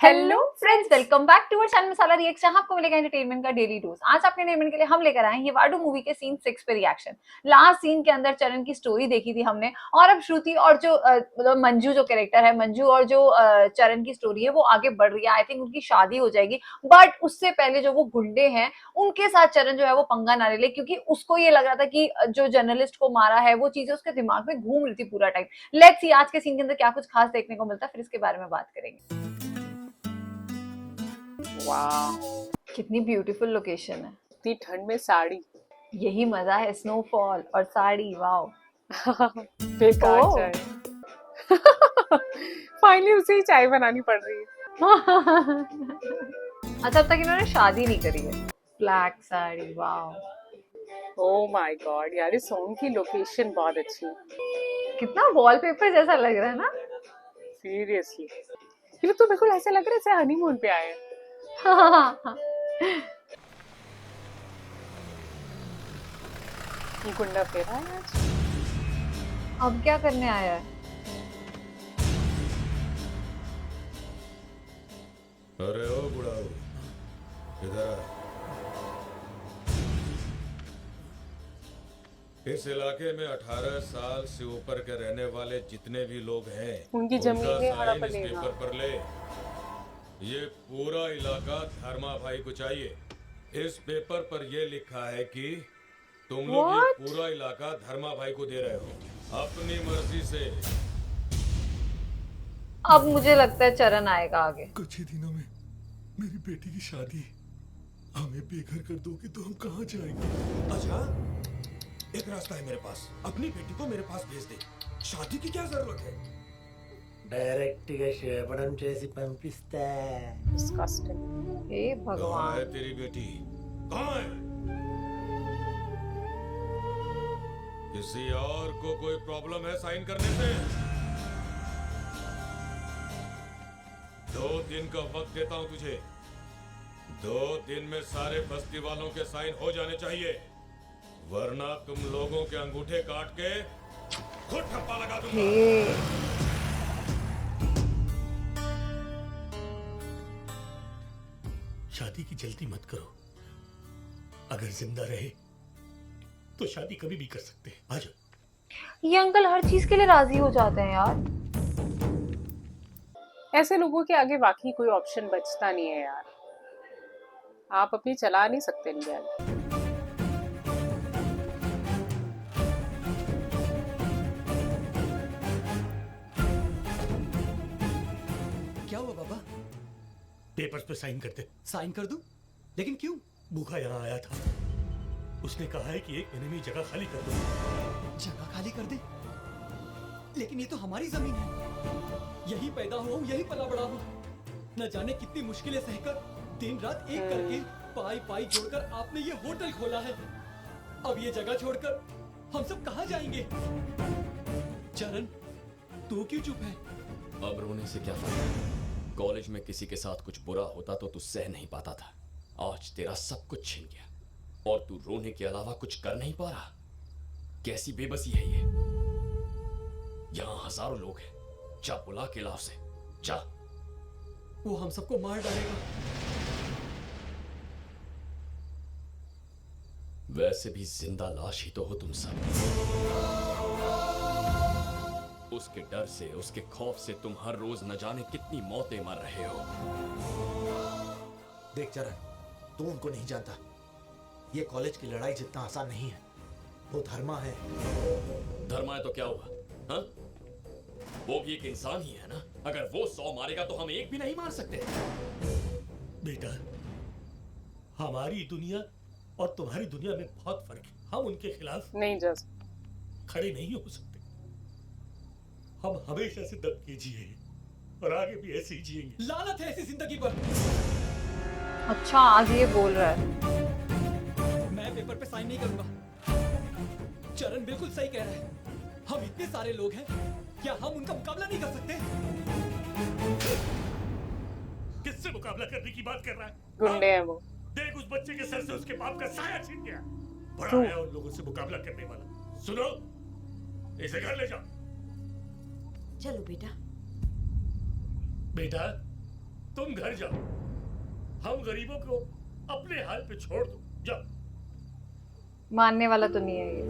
Hello friends, welcome back to our channel Masala react, जहां आपको मिलेगा एंटरटेनमेंट का डेली डोज। आज आपके एंटरटेनमेंट के लिए हम लेकर आए हैं ये वाडू मूवी के सीन 6 पे रिएक्शन। लास्ट सीन के अंदर चरण की स्टोरी देखी थी हमने, और अब श्रुति और जो मतलब मंजू जो कैरेक्टर है, मंजू और जो चरण की स्टोरी है वो आगे बढ़ रही है। आई थिंक उनकी शादी हो जाएगी, बट उससे पहले जो वो गुंडे हैं उनके साथ चरण जो है वो पंगा ना ले ले, क्योंकि उसको ये लग रहा था कि जो जर्नलिस्ट को मारा है वो चीजें उसके दिमाग में घूम रही थी पूरा टाइम। लेट्स सी आज के सीन के अंदर क्या कुछ खास देखने को मिलता है, फिर इसके बारे में बात करेंगे। वाह, कितनी ब्यूटीफुल लोकेशन है। इतनी ठंड में साड़ी। यही मजा है, स्नोफॉल और साड़ी। वाओ। बेकार ओ चाय। फाइनली उसे ही चाय बनानी पड़ रही है। अच्छा, अब तक इन्होंने शादी नहीं करी है। Black sari, wow. Oh my God यार, इस सॉन्ग की लोकेशन बहुत अच्छी है। कितना वॉलपेपर जैसा लग रहा है ना। सीरियसली, ये तो बिल्कुल ऐसा लग रहा है जैसे हनीमून पे आए हैं। ये गुंडा फेरा है आज। अब क्या करने आया है? अरे ओ बुढ़ाऊ, इधर आ। इस इलाके में 18 साल से ऊपर के रहने वाले जितने भी लोग हैं उनकी उनका जमीनें हड़प साइन इस लेगा। पेपर पर ले। ये पूरा इलाका धर्मा भाई को चाहिए। इस पेपर पर ये लिखा है कि तुम लोग ये What? पूरा इलाका धर्मा भाई को दे रहे हो अपनी मर्जी से। अब मुझे लगता है चरण आएगा आगे। कुछ ही दिनों में मेरी बेटी की शादी। हमें बेघर कर दोगे तो हम कहाँ जाएंगे? अच्छा, एक रास्ता है मेरे पास, अपनी बेटी को मेरे पास भेज दे। शादी की क्या जरूरत है? డైరెక్ట్ గా శేపడం చేసి పంపిస్తా. Disgusting. हे कहाँ भगवान। है तेरी बेटी? कहाँ है? किसी और को कोई प्रॉब्लम है साइन करने से? 2 दिन का वक्त देता हूं तुझे। 2 दिन में सारे बस्ती वालों के साइन हो जाने चाहिए, वरना तुम लोगों के अंगूठे काट के खुद ठप्पा लगा दूंगा। हे शादी की जल्दी मत करो। अगर जिंदा रहे तो शादी कभी भी कर सकते हैं। आ जाओ। ये अंकल हर चीज के लिए राजी हो जाते हैं यार। ऐसे लोगों के आगे वाकई कोई ऑप्शन बचता नहीं है यार। आप अपनी चला नहीं सकते इनके आगे। क्या हुआ बाबा? पेपर्स पे साइन कर दे। साइन कर दूं? लेकिन क्यों? भूखा यहाँ आया था, उसने कहा है कि 1 महीने में जगह खाली कर दो। जगह खाली कर दे? लेकिन ये तो हमारी जमीन है। यही पैदा हुआ हूँ, यही पला बड़ा हूँ। न जाने कितनी मुश्किलें सहकर दिन रात एक करके पाई पाई जोड़कर आपने ये होटल खोला है। अब ये जगह छोड़कर हम सब कहाँ जाएंगे? चरण, तू क्यों चुप है? अब रोने से क्या फायदा? कॉलेज में किसी के साथ कुछ बुरा होता तो तू सह नहीं पाता था। आज तेरा सब कुछ छिन गया और तू रोने के अलावा कुछ कर नहीं पा रहा। कैसी बेबसी है ये? यहाँ हजारों लोग हैं, जा बुला के लाओ से, जा। वो हम सबको मार डालेगा। वैसे भी जिंदा लाश ही तो हो तुम सब। उसके डर से, उसके खौफ से तुम हर रोज न जाने कितनी मौतें मर रहे हो। देख चरण, तू उनको नहीं जानता। ये कॉलेज की लड़ाई जितना आसान नहीं है। वो धर्मा है। धर्मा है तो क्या हुआ? हाँ? वो भी एक इंसान ही है ना। अगर वो 100 मारेगा तो हम एक भी नहीं मार सकते। बेटा, हमारी दुनिया और तुम्हारी दुनिया में बहुत फर्क है। हम उनके खिलाफ नहीं जस्ट खड़े नहीं हो सकते। हम हमेशा से दब के जिए और आगे भी ऐसे ही जिएंगे। लानत है ऐसी जिंदगी पर। अच्छा, आज ये बोल रहा है। मैं पेपर पे साइन नहीं करूंगा। चरण बिल्कुल सही कह रहा है। हम इतने सारे लोग हैं, क्या हम उनका मुकाबला नहीं कर सकते? किससे मुकाबला करने की बात कर रहा है? गुंडे हैं वो। देख, उस बच्चे के सर से उसके बाप का साया छीन गया। बड़ा है उन लोगों से मुकाबला करने वाला। सुनो, इसे घर ले जाओ। चलो बेटा। बेटा, तुम घर जाओ, हम गरीबों को अपने हाल पे छोड़ दो, जाओ। मानने वाला तो नहीं है ये।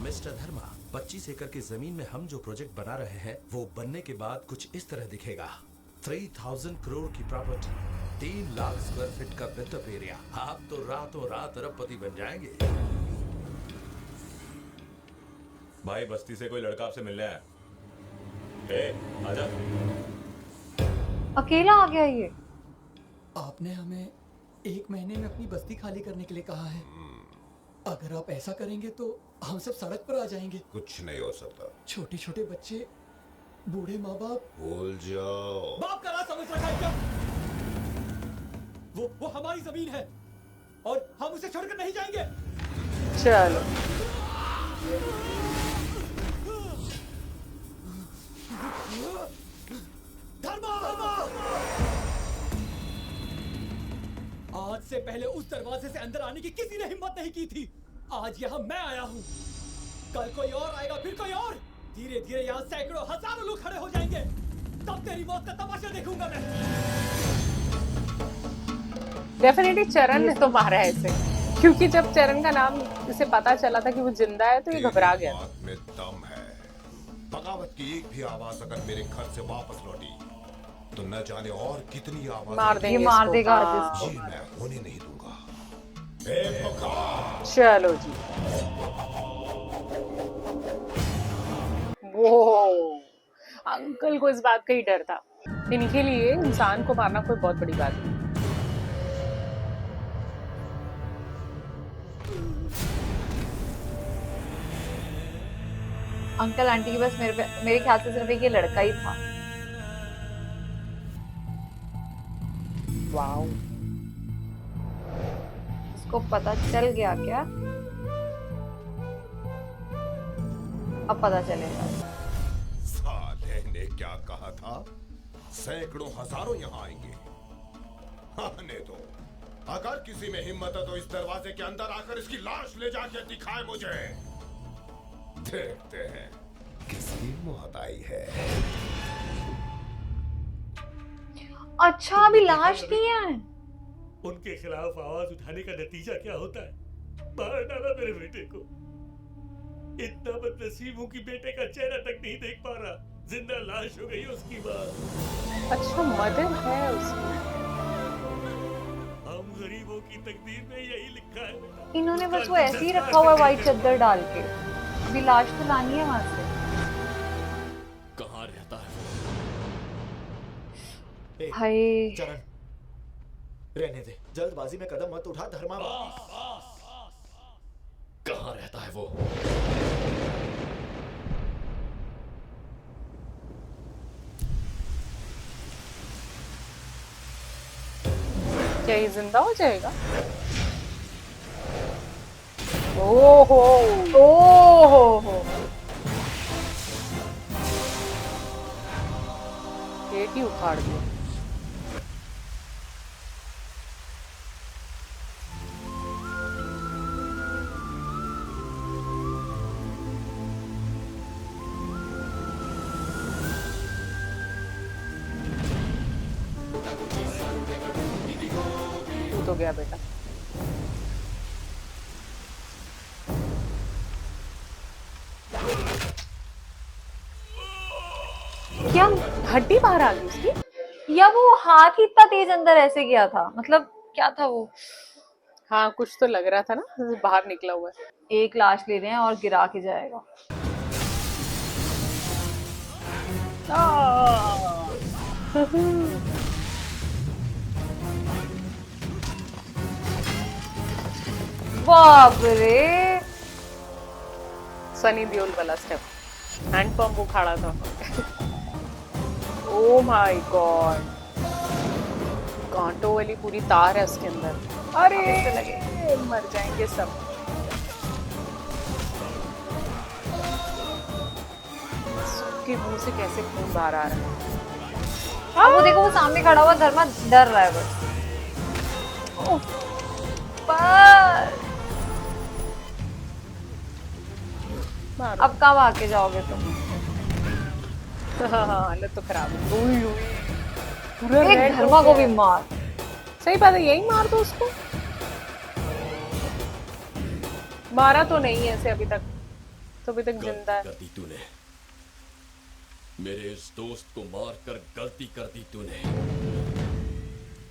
मिस्टर धर्मा, 25 एकड़ की जमीन में हम जो प्रोजेक्ट बना रहे हैं वो बनने के बाद कुछ इस तरह दिखेगा। 3000 करोड़ की प्रॉपर्टी, 3 लाख स्क्वायर फीट का बिल्टअप एरिया। आप तो रातों रात अरबपति बन जाएंगे। भाई बस्ती से कोई लड़का आपसे मिलने आया। ए, आजा। अकेला आ गया ये। आपने हमें 1 महीने में अपनी बस्ती खाली करने के लिए कहा है। अगर आप ऐसा करेंगे तो हम सब सड़क पर आ जाएंगे। कुछ नहीं हो सकता। छोटे छोटे बच्चे, बूढ़े माँ बाप। भूल जाओ। बाप का राज समझ रखा है क्या? वो हमारी जमीन है और हम उसे छोड़कर नहीं जाएंगे। चलो आज से पहले उस दरवाजे से अंदर आने की किसी ने हिम्मत नहीं की थी। आज यहाँ मैं आया हूँ, कल कोई और आएगा, फिर कोई और। धीरे धीरे यहाँ सैकड़ों हजारों लोग खड़े हो जाएंगे। तब तेरी मौत का तमाशा देखूंगा मैं। डेफिनेटली चरण ने तो मारा है इसे, क्योंकि जब चरण का नाम इसे पता चला था कि वो जिंदा है तो ये घबरा गया। बात में दम है। बगावत की एक भी आवाज अगर मेरे घर से वापस लौटी तो न जाने और कितनी आवाज मार देंगे ये मार इसको। देगा आज हाँ। इसको। जी मैं होने नहीं दूंगा। ए बगा। चलो जी। वो अंकल को इस बात का ही डर था। इनके लिए इंसान को मारना कोई बहुत बड़ी बात है। अंकल आंटी के बस मेरे ख्याल से सिर्फ एक ये लड़का ही था। वाओ। इसको पता चल गया क्या? अब पता चलेगा। साले ने क्या कहा था? सैकड़ों हजारों यहाँ आएंगे। आने दो। अगर किसी में हिम्मत है तो इस दरवाजे के अंदर आकर इसकी लाश ले जाके दिखाए मुझे। देखते हैं किसकी मौत आई है। अच्छा अभी लाश नहीं है। उनके खिलाफ आवाज उठाने का नतीजा क्या होता है? मार डाला मेरे बेटे को। इतना बदनसीब हूँ कि बेटे का चेहरा तक नहीं देख पा रहा। जिंदा लाश हो गई उसकी माँ। अच्छा मदर है उसकी। हम गरीबों की तकदीर में यही लिखा है बेटा। इन्होंने बस वो ऐसे ही रखा हुआ है व्हाइट चादर डाल के। अभी लाश तो लानी है वहां से। कहाँ रहता है? ए, हाय चरण, रहने दे। जल्दबाजी में कदम मत उठा धर्मा। कहाँ रहता है वो? क्या ये जिंदा हो जाएगा? ओहो ओहो गेट ही उखाड़ दिया। तू तो गया बेटा। क्या हड्डी बाहर आ गई उसकी। या वो हाथ ही इतना तेज अंदर ऐसे गया था? मतलब क्या था वो? हाँ कुछ तो लग रहा था ना, जैसे बाहर निकला हुआ है। एक लाश ले रहे हैं और गिरा के जाएगा। बाप रे। सनी देओल वाला स्टेप, हैंड पंप उखाड़ा था। ओ माय गॉड, कांटों वाली पूरी तार है उसके अंदर। अरे लगे मर जाएंगे सब। उसके मुंह से कैसे खून बाहर आ रहा है। अब वो देखो, वो सामने खड़ा हुआ धर्मा डर रहा है बस। बस मारो। अब कब आके जाओगे तुम? हाँ हालत तो खराब है। उई, उई, पूरा एक red हो धर्मा को गया भी है। मार। सही बात है, यही मार दो उसको। मारा तो नहीं है ऐसे अभी तक, तो अभी तक जिंदा गलती है। कर दी तूने, मेरे इस दोस्त को मारकर गलती कर दी तूने।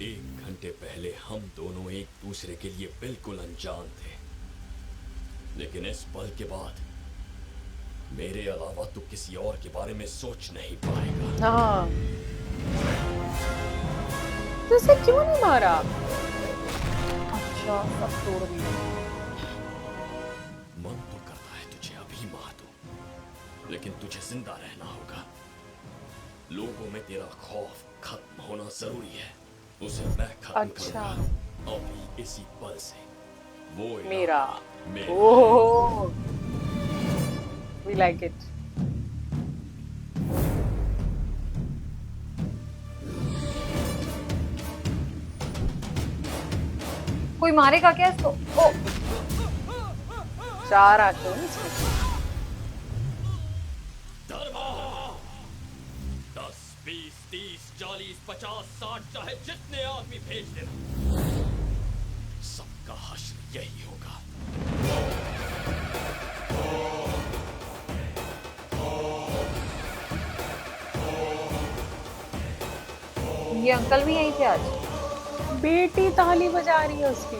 1 घंटे पहले हम दोनों एक दूसरे के लिए बिल्कुल अनजान थे, लेकिन इस पल के बाद मेरे अलावा तू किसी और के बारे में सोच नहीं पाएगा। हाँ, तो इसे क्यों नहीं मारा? अच्छा, सब तोड़ दिया। मन तो करता है तुझे अभी मार दूं, लेकिन तुझे जिंदा रहना होगा। लोगों में तेरा खौफ खत्म होना जरूरी है, उसे मैं खत्म अच्छा। करूंगा अभी इसी पल से। वो इलाका मेरा मेरा ओह, वी लाइक इट। कोई मारेगा क्या इसको? ओ, 4 आंखें हैं इसमें। धर्मा 10, 20, 30, 40, 50, 60 चाहे जितने आदमी भेज देना, सबका हश्र यही होगा। ये अंकल भी यहीं थे आज। बेटी ताली बजा रही है उसकी।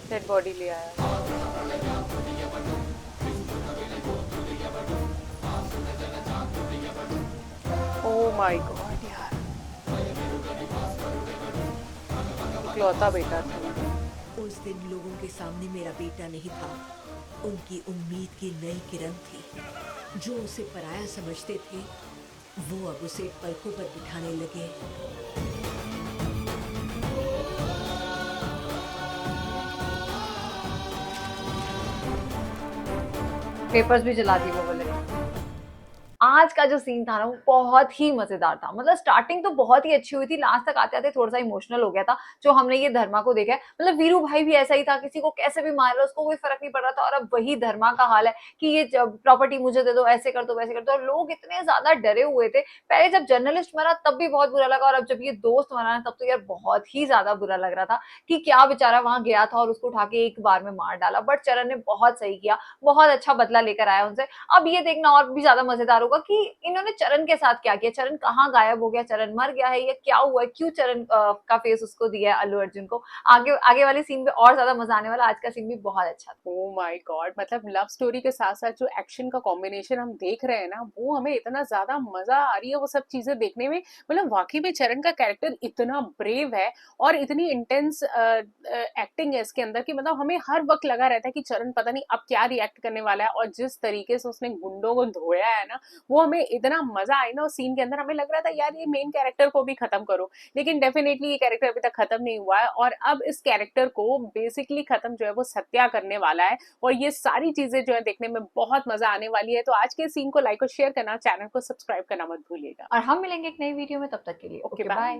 डेड बॉडी ले आया। ओह माय गॉड यार, इकलौता बेटा था। उस दिन लोगों के सामने मेरा बेटा नहीं था, उनकी उम्मीद की नई किरण थी। जो उसे पराया समझते थे, वो अब उसे पलकों पर बिठाने लगे। पेपर्स भी जला दी वो बोले। आज का जो सीन था ना वो बहुत ही मजेदार था। मतलब स्टार्टिंग तो बहुत ही अच्छी हुई थी, लास्ट तक आते आते थोड़ा सा इमोशनल हो गया था जो हमने ये धर्मा को देखा है। मतलब वीरू भाई भी ऐसा ही था, किसी को कैसे भी मार रहा उसको कोई फर्क नहीं पड़ रहा था। और अब वही धर्मा का हाल है कि ये प्रॉपर्टी मुझे दे दो, ऐसे कर दो वैसे कर दो। और लोग इतने ज्यादा डरे हुए थे। पहले जब जर्नलिस्ट मरा तब भी बहुत बुरा लगा, और अब जब ये दोस्त मरा ना तब तो यार बहुत ही ज्यादा बुरा लग रहा था कि क्या बेचारा वहां गया था और उसको उठा के एक बार में मार डाला। बट चरण ने बहुत सही किया, बहुत अच्छा बदला लेकर आया उनसे। अब ये देखना और भी ज्यादा मजेदार होगा कि इन्होंने चरण के साथ क्या किया, चरण कहाँ गायब हो गया, चरण मर गया है या क्या हुआ है, क्यों चरण का फेस उसको दिया है अल्लू अर्जुन को। आगे आगे वाले सीन में और ज्यादा मजा आने वाला। आज का सीन भी बहुत अच्छा था। ओह माय गॉड, मतलब लव स्टोरी के साथ साथ जो एक्शन का कॉम्बिनेशन हम देख रहे हैं ना, वो हमें इतना ज्यादा मजा आ रही है वो सब चीजें देखने में। मतलब वाकई में चरण का कैरेक्टर इतना ब्रेव है और इतनी इंटेंस एक्टिंग है इसके अंदर कि मतलब हमें हर वक्त लगा रहता है कि चरण पता नहीं अब क्या रिएक्ट करने वाला है। और जिस तरीके से उसने गुंडों को धोया है ना, वो हमें इतना मजा आया ना उस सीन के अंदर। हमें लग रहा था यार ये मेन कैरेक्टर को भी खत्म करो, लेकिन डेफिनेटली ये कैरेक्टर अभी तक खत्म नहीं हुआ है। और अब इस कैरेक्टर को बेसिकली खत्म जो है वो सत्या करने वाला है। और ये सारी चीजें जो है देखने में बहुत मजा आने वाली है। तो आज के सीन को लाइक और शेयर करना, चैनल को सब्सक्राइब करना मत भूलिएगा। और हम मिलेंगे एक नई वीडियो में, तब तक के लिए ओके, ओके बाय। बाय।